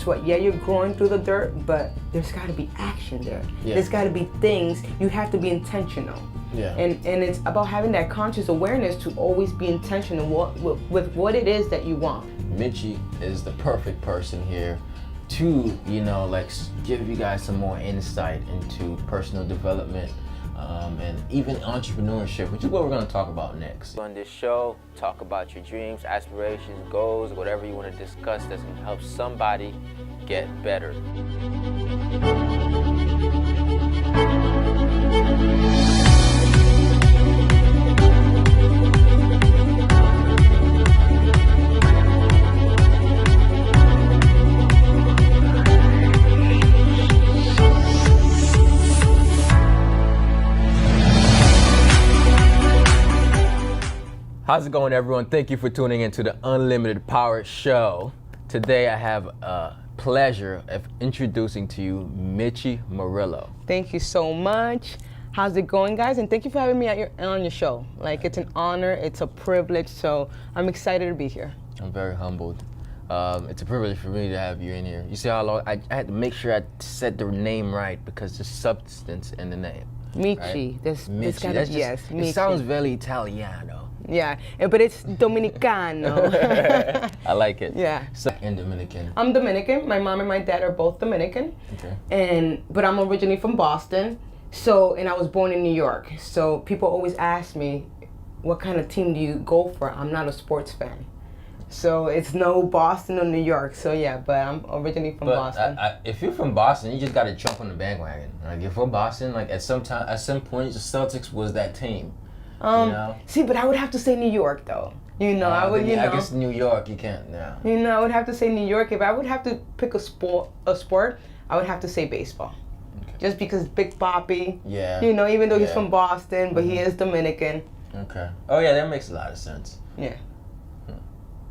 what? Yeah, you're growing through the dirt, but there's got to be action there. Yeah. There's got to be things. You have to be intentional. Yeah. And it's about having that conscious awareness to always be intentional with what it is that you want. Michy is the perfect person here to, like give you guys some more insight into personal development and even entrepreneurship, which is what we're going to talk about next. On this show, talk about your dreams, aspirations, goals, whatever you want to discuss that's going to help somebody get better. How's it going, everyone? Thank you for tuning into the Unlimited Power Show. Today I have a pleasure of introducing to you Michy Morillo. Thank you so much. How's it going, guys? And thank you for having me on your show. Like, it's an honor, it's a privilege, so I'm excited to be here. I'm very humbled. It's a privilege for me to have you in here. You see how long I had to make sure I said the name right because there's substance in the name. Michy. Right? This Michy. gotta, That's just, yes, it sounds very Italiano. Yeah, but it's Dominicano. I like it. Yeah. So, and Dominican. I'm Dominican. My mom and my dad are both Dominican. Okay. But I'm originally from Boston. And I was born in New York. So people always ask me, what kind of team do you go for? I'm not a sports fan. So it's no Boston or New York. So yeah, but I'm originally from Boston. If you're from Boston, you just got to jump on the bandwagon. Like, if we're Boston, like at some point, the Celtics was that team. See, but I would have to say New York, though. I would. I guess New York, you can't. Yeah. I would have to say New York. If I would have to pick a sport, I would have to say baseball. Okay. Just because Big Papi. Yeah. Even though he's from Boston, but he is Dominican. Okay. Oh yeah, that makes a lot of sense. Yeah.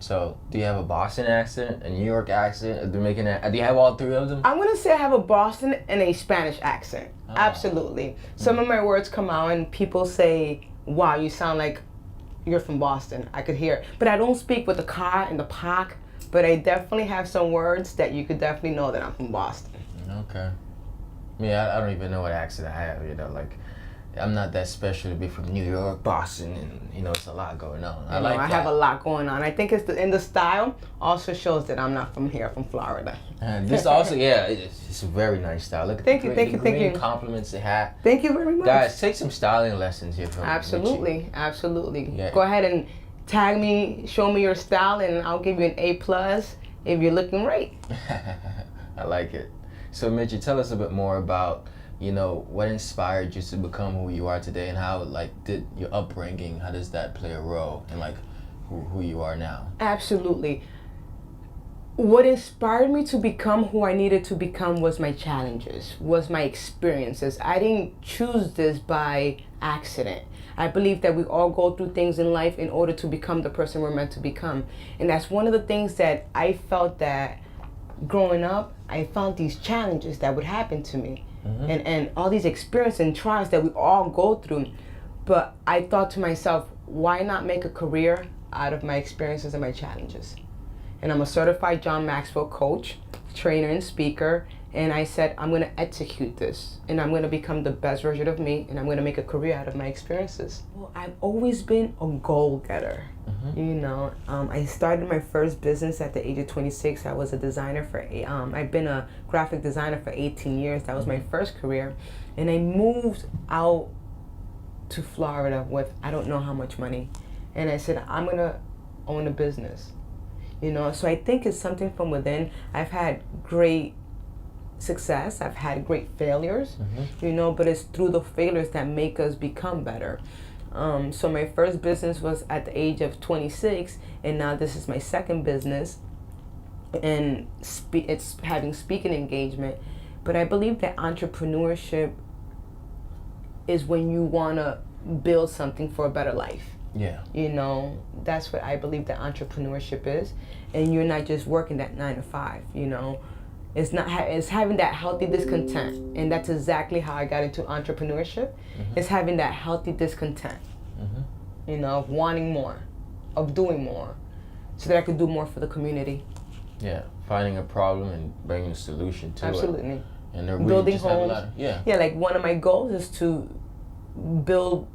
So, do you have a Boston accent, a New York accent, a Dominican accent? Do you have all three of them? I'm going to say I have a Boston and a Spanish accent. Oh. Absolutely. Some of my words come out and people say, wow, you sound like you're from Boston. I could hear. But I don't speak with the ka and the pak, but I definitely have some words that you could definitely know that I'm from Boston. Okay. Yeah, I don't even know what accent I have, I'm not that special to be from New York, Boston, and it's a lot going on. I have a lot going on. I think it's in the style also shows that I'm not from here, from Florida. And this also, it's a very nice style. Look at thank the green compliments it had. Thank you very much. Guys, take some styling lessons here from Absolutely, Michy. Absolutely. Yeah. Go ahead and tag me, show me your style, and I'll give you an A+ if you're looking right. I like it. So Michy, tell us a bit more about what inspired you to become who you are today, and how did your upbringing, how does that play a role in who you are now? Absolutely. What inspired me to become who I needed to become was my challenges, was my experiences. I didn't choose this by accident. I believe that we all go through things in life in order to become the person we're meant to become. And that's one of the things that I felt that growing up, I found these challenges that would happen to me. Mm-hmm. And all these experiences and trials that we all go through. But I thought to myself, why not make a career out of my experiences and my challenges? And I'm a certified Joh Maxwell coach, trainer, and speaker. And I said, I'm going to execute this. And I'm going to become the best version of me. And I'm going to make a career out of my experiences. Well, I've always been a goal-getter. Mm-hmm. I started my first business at the age of 26. I was a designer I've been a graphic designer for 18 years. That was my first career. And I moved out to Florida with I don't know how much money. And I said, I'm going to own a business. So I think it's something from within. I've had great success. I've had great failures, mm-hmm. But it's through the failures that make us become better. So my first business was at the age of 26, and now this is my second business, and it's having speaking engagement. But I believe that entrepreneurship is when you want to build something for a better life. Yeah. That's what I believe that entrepreneurship is, and you're not just working that 9 to 5. It's having that healthy discontent, and that's exactly how I got into entrepreneurship. Mm-hmm. It's having that healthy discontent, mm-hmm. Of wanting more, of doing more, so that I could do more for the community. Yeah, finding a problem and bringing a solution to it. Absolutely. And they're really Building just have a homes. lot of, yeah. Yeah, like one of my goals is to build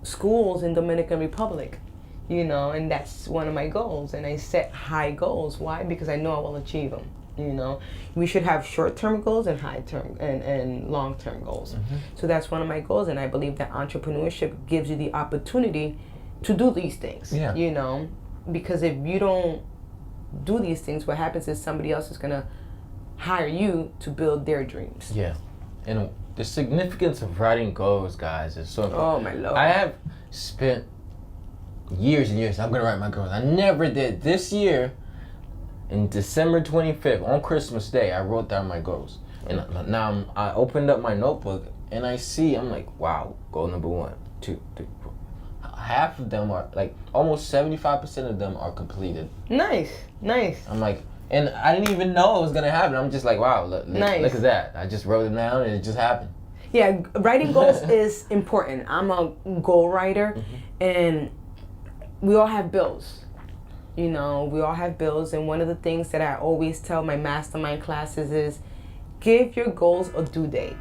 schools in Dominican Republic, you know, and that's one of my goals. And I set high goals. Why? Because I know I will achieve them. You know, we should have short-term goals and high-term and long-term goals. So that's one of my goals, and I believe that entrepreneurship gives you the opportunity to do these things. Yeah. You know, because if you don't do these things, what happens is somebody else is gonna hire you to build their dreams. Yeah. And the significance of writing goals, guys, is so important. Oh my Lord. I have spent years and years, I'm gonna write my goals. I never did. This year, in December 25th, on Christmas Day, I wrote down my goals. And now I opened up my notebook and I see, I'm like, wow, goal number 1, 2, 3, 4. Half of them are, like, almost 75% of them are completed. Nice. I'm like, and I didn't even know it was gonna happen. I'm just like, wow, look at that. I just wrote it down and it just happened. Yeah, writing goals is important. I'm a goal writer, and we all have bills. You know, we all have bills, and one of the things that I always tell my mastermind classes is give your goals a due date.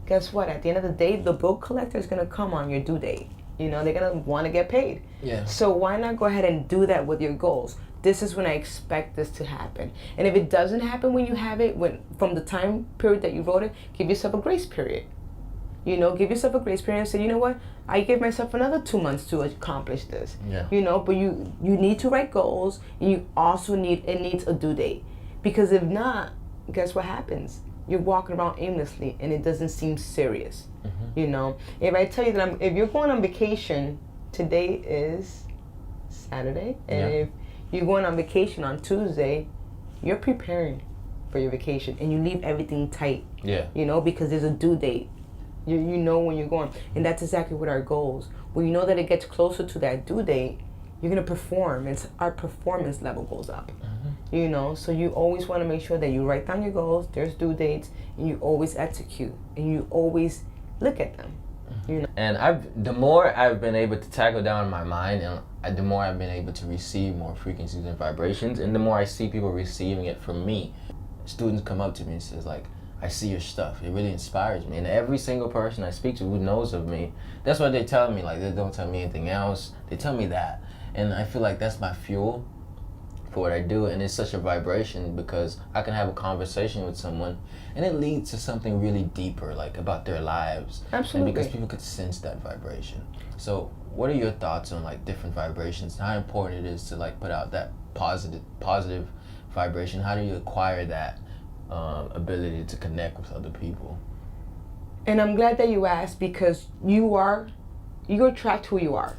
Guess what? At the end of the day, the bill collector is going to come on your due date. You know, they're going to want to get paid. Yeah. So why not go ahead and do that with your goals? This is when I expect this to happen. And if it doesn't happen when you have it, from the time period that you wrote it, give yourself a grace period. You know, give yourself a grace period and say, you know what, I gave myself another 2 months to accomplish this. Yeah. You know, but you need to write goals, and you also needs a due date. Because if not, guess what happens? You're walking around aimlessly and it doesn't seem serious. You know, if I tell you that if you're going on vacation, today is Saturday, and if you're going on vacation on Tuesday, you're preparing for your vacation and you leave everything tight. Yeah. You know, because there's a due date. You know when you're going. And that's exactly what our goals. When you know that it gets closer to that due date, you're going to perform. Our performance level goes up. You know, so you always want to make sure that you write down your goals, there's due dates, and you always execute. And you always look at them. You know? And the more I've been able to tackle down in my mind, and the more I've been able to receive more frequencies and vibrations, and the more I see people receiving it from me. Students come up to me and says, like, I see your stuff. It really inspires me. And every single person I speak to who knows of me, that's what they tell me. Like, they don't tell me anything else. They tell me that. And I feel like that's my fuel for what I do. And it's such a vibration because I can have a conversation with someone and it leads to something really deeper, like about their lives. Absolutely. And because people could sense that vibration. So what are your thoughts on like different vibrations? How important it is to like put out that positive vibration? How do you acquire that ability to connect with other people? And I'm glad that you asked, because you attract who you are.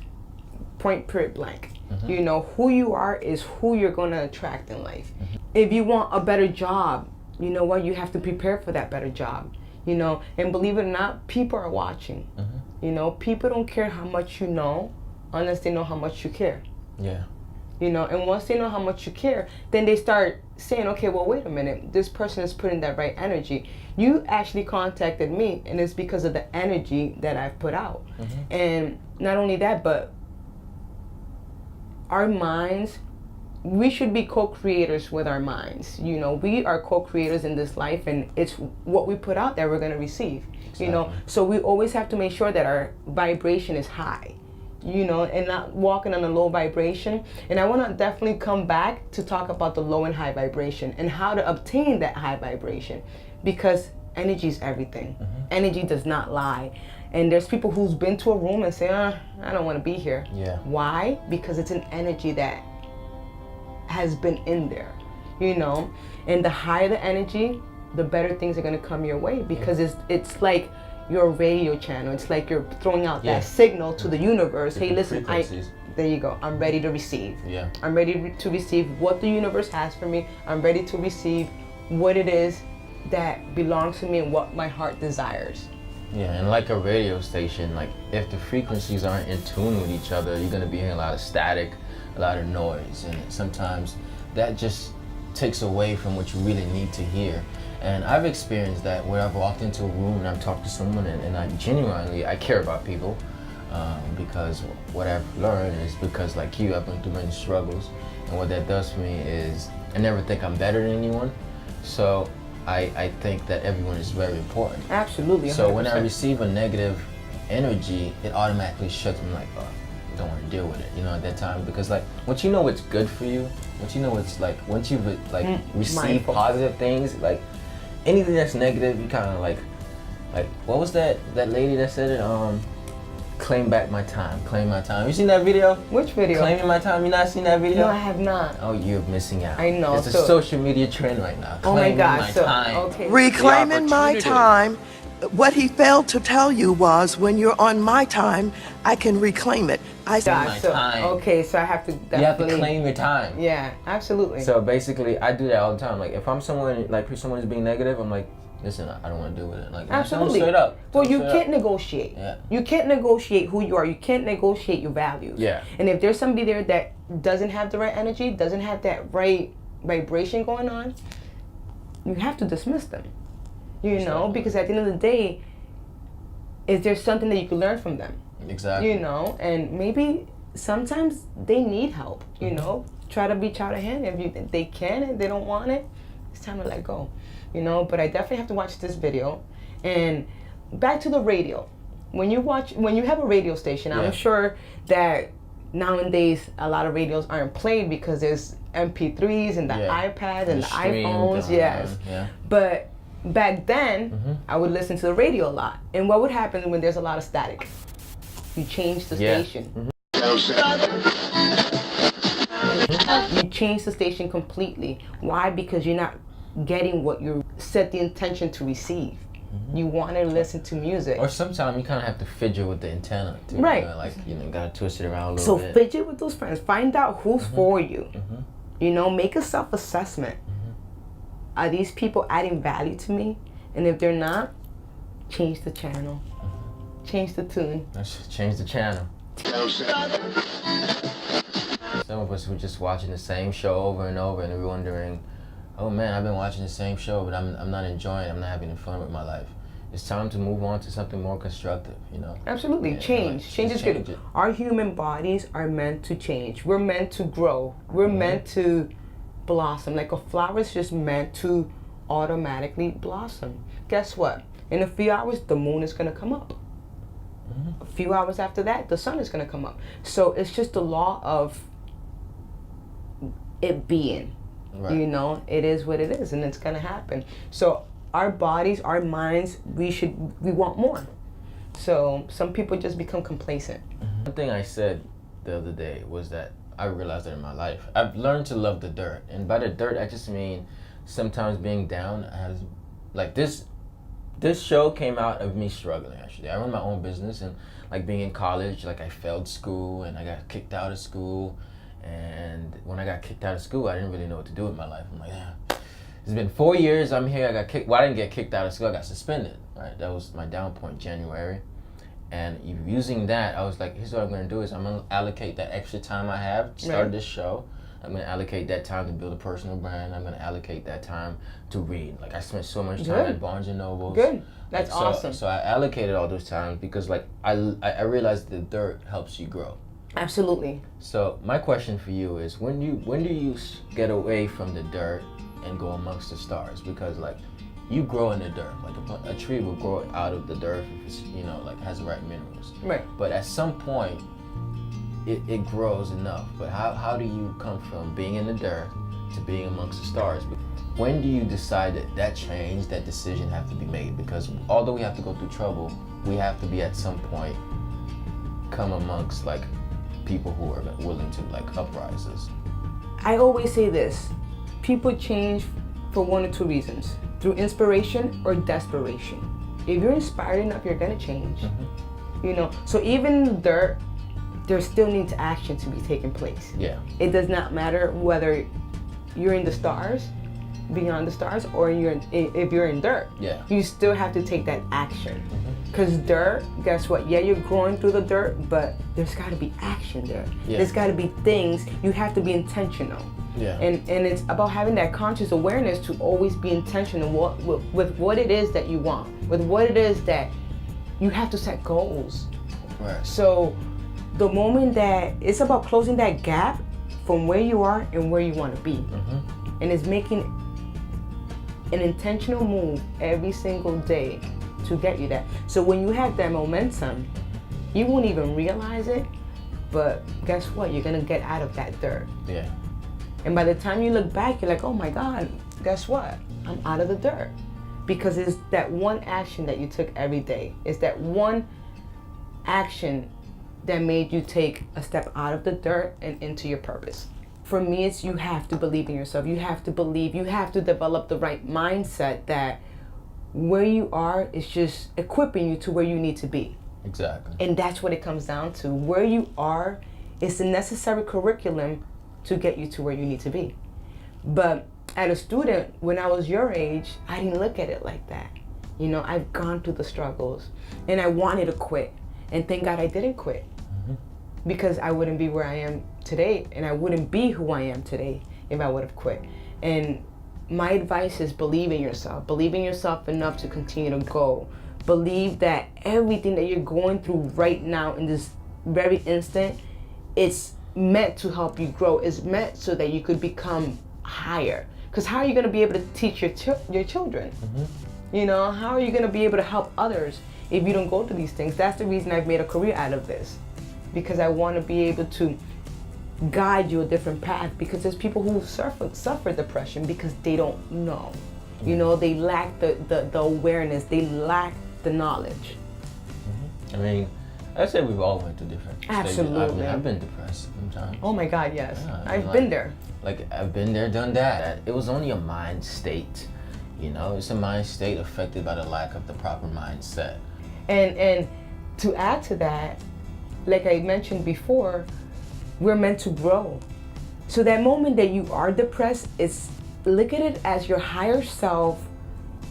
Point, period, blank. You know, who you are is who you're going to attract in life. If you want a better job, you know what? You have to prepare for that better job. You know, and believe it or not, people are watching. You know, people don't care how much you know unless they know how much you care. Yeah. You know, and once they know how much you care, then they start saying, okay, well, wait a minute, this person is putting that right energy. You actually contacted me, and it's because of the energy that I've put out. And not only that, but our minds, we should be co-creators with our minds. You know, we are co-creators in this life, and it's what we put out that we're going to receive. Exactly. You know, so we always have to make sure that our vibration is high. You know, and not walking on a low vibration. And I want to definitely come back to talk about the low and high vibration and how to obtain that high vibration, because energy is everything. Energy does not lie. And there's people who's been to a room and say, I don't want to be here. Yeah. Why? Because it's an energy that has been in there, you know. And the higher the energy, the better things are going to come your way, because it's like your radio channel. It's like you're throwing out that signal to the universe. Hey, listen, there you go. I'm ready to receive. Yeah. I'm ready to receive what the universe has for me. I'm ready to receive what it is that belongs to me and what my heart desires. Yeah, and like a radio station, like if the frequencies aren't in tune with each other, you're gonna be hearing a lot of static, a lot of noise, and sometimes that just takes away from what you really need to hear. And I've experienced that where I've walked into a room and I've talked to someone and I genuinely care about people, because what I've learned is, because like you, I've been through many struggles, and what that does for me is I never think I'm better than anyone. So I think that everyone is very important. Absolutely. 100%. So when I receive a negative energy, it automatically shuts me like, oh, I don't want to deal with it, you know, at that time. Because like, once you know what's good for you, once you know what's like, once you've like received mindful. positive things, like anything that's negative, you kind of like, what was that lady that said it? Claim back my time, claim my time. You seen that video? Which video? Claiming my time. You not seen that video? No, I have not. Oh, you're missing out. I know. It's a social media trend right now. Oh my Claiming gosh. my time. Okay. Reclaiming my time. What he failed to tell you was when you're on my time, I can reclaim it. My Gosh, time. Okay, so I have to definitely. You have to claim your time. Yeah, absolutely. So basically, I do that all the time. Like if I'm someone is being negative, I'm like, listen, I don't want to deal with it. Like absolutely. straight up. Well, you can't negotiate. Yeah. You can't negotiate who you are. You can't negotiate your values. Yeah. And if there's somebody there that doesn't have the right energy, doesn't have that right vibration going on, you have to dismiss them. You know, because at the end of the day, is there something that you can learn from them? Exactly. You know, and maybe sometimes they need help. You know, try to reach out a hand if they can and they don't want it. It's time to let go. You know, but I definitely have to watch this video. And back to the radio. When you have a radio station, I'm sure that nowadays a lot of radios aren't played because there's MP3s and the iPads and the iPhones. Yes. Yeah. But back then, I would listen to the radio a lot. And what would happen when there's a lot of static? You change the station. You change the station completely. Why? Because you're not getting what you set the intention to receive. You want to listen to music. Or sometimes you kind of have to fidget with the antenna too. Right. You know, gotta twist it around a little bit. So fidget with those friends. Find out who's for you. You know, make a self-assessment. Are these people adding value to me? And if they're not, change the channel. Change the tune. Let's change the channel. Some of us were just watching the same show over and over, and we're wondering, oh man, I've been watching the same show, but I'm not enjoying it. I'm not having fun with my life. It's time to move on to something more constructive, you know? Absolutely. Change. Change is good. Our human bodies are meant to change. We're meant to grow. We're meant to blossom. Like a flower is just meant to automatically blossom. Guess what? In a few hours, the moon is going to come up. A few hours after that, the sun is going to come up. So it's just the law of it being. Right. You know, it is what it is, and it's going to happen. So our bodies, our minds, we want more. So some people just become complacent. One thing I said the other day was that I realized that in my life, I've learned to love the dirt. And by the dirt, I just mean sometimes being down as, like this show came out of me struggling, actually. I run my own business, and like being in college, like I failed school and I got kicked out of school. And when I got kicked out of school, I didn't really know what to do with my life. I'm like, yeah, it's been 4 years, I'm here, I got kicked. Well, I didn't get kicked out of school, I got suspended, right? That was my down point, January. And using that, I was like, here's what I'm gonna do is I'm gonna allocate that extra time I have to start this show. I'm gonna allocate that time to build a personal brand. I'm gonna allocate that time to read. Like I spent so much time at Barnes and Nobles. Good, that's awesome. So I allocated all those times because like I realized the dirt helps you grow. Absolutely. So my question for you is, when do you get away from the dirt and go amongst the stars? Because like you grow in the dirt, like a tree will grow out of the dirt if it's, you know, like has the right minerals. Right. But at some point, it grows enough. But how do you come from being in the dirt to being amongst the stars? When do you decide that change, that decision have to be made? Because although we have to go through trouble, we have to be at some point come amongst like people who are willing to like uprises. I always say this, people change for one or two reasons, through inspiration or desperation. If you're inspired enough, you're gonna change. You know, so even in the dirt, there still needs action to be taking place. Yeah. It does not matter whether you're in the stars, beyond the stars, or if you're in dirt. Yeah. You still have to take that action. Because dirt, guess what? Yeah, you're growing through the dirt, but there's got to be action there. Yeah. There's got to be things. You have to be intentional. Yeah. And it's about having that conscious awareness to always be intentional with what it is that you want, with what it is that you have to set goals. Right. So the moment that it's about closing that gap from where you are and where you want to be. and is making an intentional move every single day to get you that. So when you have that momentum, you won't even realize it, but guess what? You're gonna get out of that dirt. Yeah. And by the time you look back, you're like, oh my God, guess what? I'm out of the dirt. Because it's that one action that you took every day. It's that one action that made you take a step out of the dirt and into your purpose. For me, it's you have to believe in yourself. You have to believe, you have to develop the right mindset that where you are is just equipping you to where you need to be. Exactly. And that's what it comes down to. Where you are is the necessary curriculum to get you to where you need to be. But as a student, when I was your age, I didn't look at it like that. You know, I've gone through the struggles and I wanted to quit. And thank God I didn't quit. Because I wouldn't be where I am today, and I wouldn't be who I am today if I would have quit. And my advice is believe in yourself. Believe in yourself enough to continue to go. Believe that everything that you're going through right now in this very instant, it's meant to help you grow. It's meant so that you could become higher. Because how are you going to be able to teach your children? You know, how are you going to be able to help others if you don't go through these things? That's the reason I've made a career out of this. Because I want to be able to guide you a different path, because there's people who suffer depression because they don't know. You know, they lack the awareness, they lack the knowledge. I mean, I say we've all went through different stages. Absolutely. I've been depressed sometimes. Oh my God, yes. Yeah, I've been there. Like, I've been there, done that. It was only a mind state. You know, it's a mind state affected by the lack of the proper mindset. And to add to that, like I mentioned before, we're meant to grow. So that moment that you are depressed, look at it as your higher self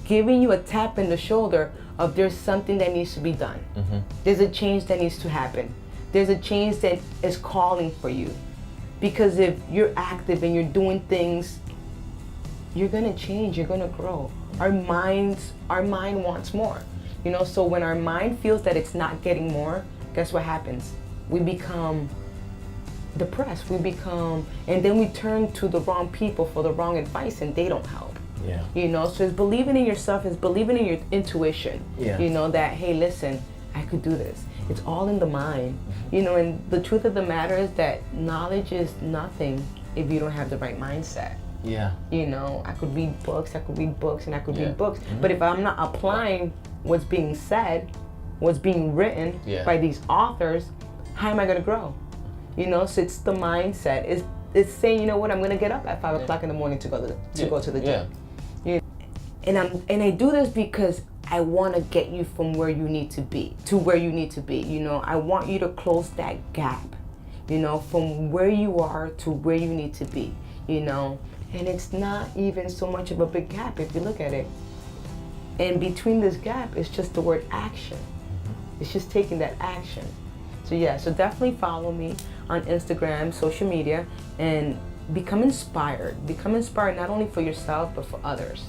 giving you a tap in the shoulder of there's something that needs to be done. There's a change that needs to happen. There's a change that is calling for you. Because if you're active and you're doing things, you're gonna change, you're gonna grow. Our mind wants more. You know, so when our mind feels that it's not getting more, guess what happens? We become depressed. And then we turn to the wrong people for the wrong advice, and they don't help. Yeah. You know, so it's believing in yourself, it's believing in your intuition. Yeah. You know, that, hey, listen, I could do this. It's all in the mind. You know, and the truth of the matter is that knowledge is nothing if you don't have the right mindset. Yeah. You know, I could read books, and I could read books. But if I'm not applying what's being said, what's being written by these authors, how am I going to grow? You know, so it's the mindset. It's saying, you know what, I'm going to get up at 5 o'clock in the morning to go to the gym. You know? And I do this because I want to get you from where you need to be to where you need to be. You know, I want you to close that gap, you know, from where you are to where you need to be, you know. And it's not even so much of a big gap if you look at it. And between this gap is just the word action. It's just taking that action. So yeah, so definitely follow me on Instagram, social media, and become inspired. Become inspired not only for yourself, but for others.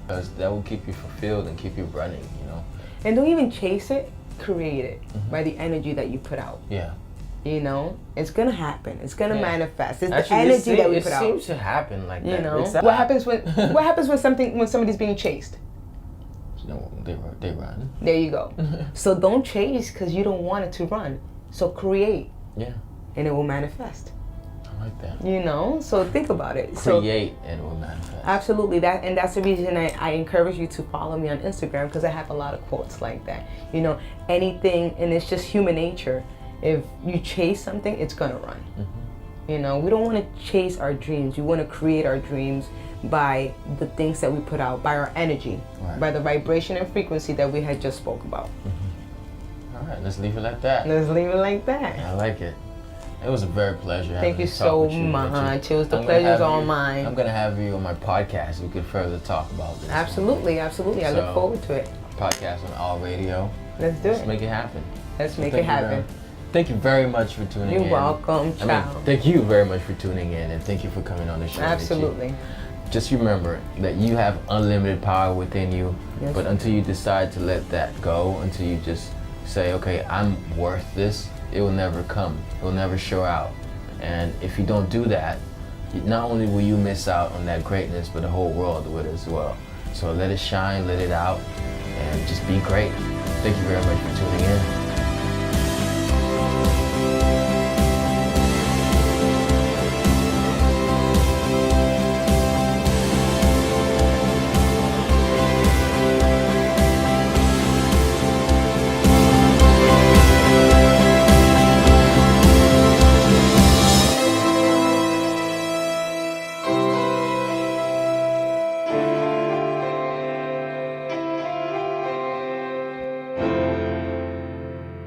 Because that will keep you fulfilled and keep you running, you know. And don't even chase it, create it by the energy that you put out. Yeah. You know, it's gonna happen. It's gonna manifest. It's actually, the energy that we put out. It seems to happen like that. You know, what happens when somebody's being chased? No, they run. There you go. So don't chase because you don't want it to run. So create. Yeah. And it will manifest. I like that. You know, so think about it. Create and it will manifest. Absolutely. That's the reason I encourage you to follow me on Instagram, because I have a lot of quotes like that. You know, anything, and it's just human nature. If you chase something, it's gonna run. You know, we don't want to chase our dreams. We want to create our dreams by the things that we put out, by our energy, by the vibration and frequency that we had just spoke about. All right, let's leave it like that. Let's leave it like that. I like it. It was a very pleasure. Thank you so much. It was the pleasure's all mine. I'm gonna have you on my podcast. We could further talk about this. Absolutely. I look forward to it. Podcast on All Radio. Let's do it. Let's make it happen. Let's make it happen. Thank you very much for tuning in. You're welcome. Ciao. Thank you very much for tuning in, and thank you for coming on the show. Absolutely. Just remember that you have unlimited power within you, but until you decide to let that go, until you just say, okay, I'm worth this, it will never come. It will never show out. And if you don't do that, not only will you miss out on that greatness, but the whole world will as well. So let it shine, let it out, and just be great. Thank you very much for tuning in.